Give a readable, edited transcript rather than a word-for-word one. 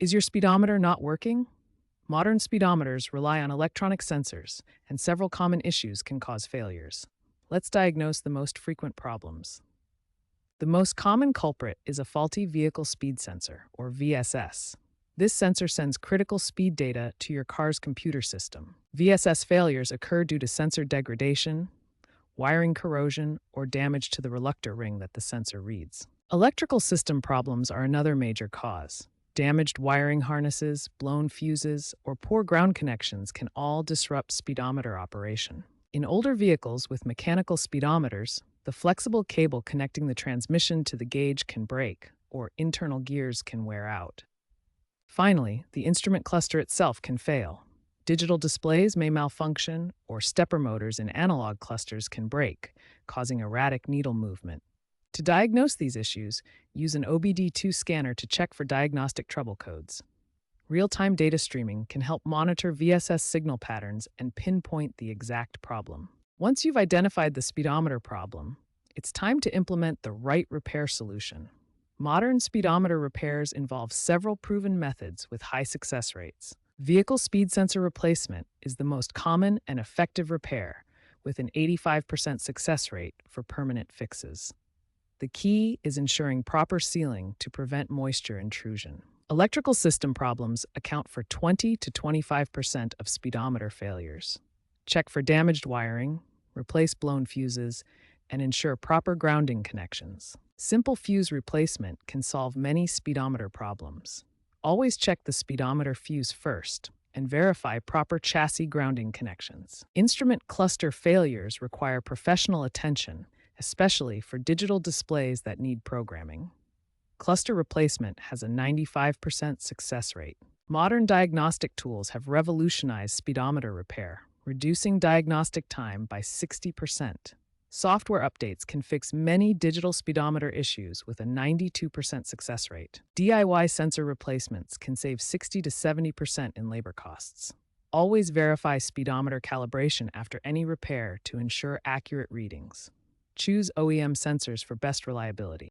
Is your speedometer not working? Modern speedometers rely on electronic sensors, and several common issues can cause failures. Let's diagnose the most frequent problems. The most common culprit is a faulty vehicle speed sensor, or VSS. This sensor sends critical speed data to your car's computer system. VSS failures occur due to sensor degradation, wiring corrosion, or damage to the reluctor ring that the sensor reads. Electrical system problems are another major cause. Damaged wiring harnesses, blown fuses, or poor ground connections can all disrupt speedometer operation. In older vehicles with mechanical speedometers, the flexible cable connecting the transmission to the gauge can break, or internal gears can wear out. Finally, the instrument cluster itself can fail. Digital displays may malfunction, or stepper motors in analog clusters can break, causing erratic needle movement. To diagnose these issues, use an OBD2 scanner to check for diagnostic trouble codes. Real-time data streaming can help monitor VSS signal patterns and pinpoint the exact problem. Once you've identified the speedometer problem, it's time to implement the right repair solution. Modern speedometer repairs involve several proven methods with high success rates. Vehicle speed sensor replacement is the most common and effective repair, with an 85% success rate for permanent fixes. The key is ensuring proper sealing to prevent moisture intrusion. Electrical system problems account for 20 to 25% of speedometer failures. Check for damaged wiring, replace blown fuses, and ensure proper grounding connections. Simple fuse replacement can solve many speedometer problems. Always check the speedometer fuse first and verify proper chassis grounding connections. Instrument cluster failures require professional attention, especially for digital displays that need programming. Cluster replacement has a 95% success rate. Modern diagnostic tools have revolutionized speedometer repair, reducing diagnostic time by 60%. Software updates can fix many digital speedometer issues with a 92% success rate. DIY sensor replacements can save 60 to 70% in labor costs. Always verify speedometer calibration after any repair to ensure accurate readings. Choose OEM sensors for best reliability.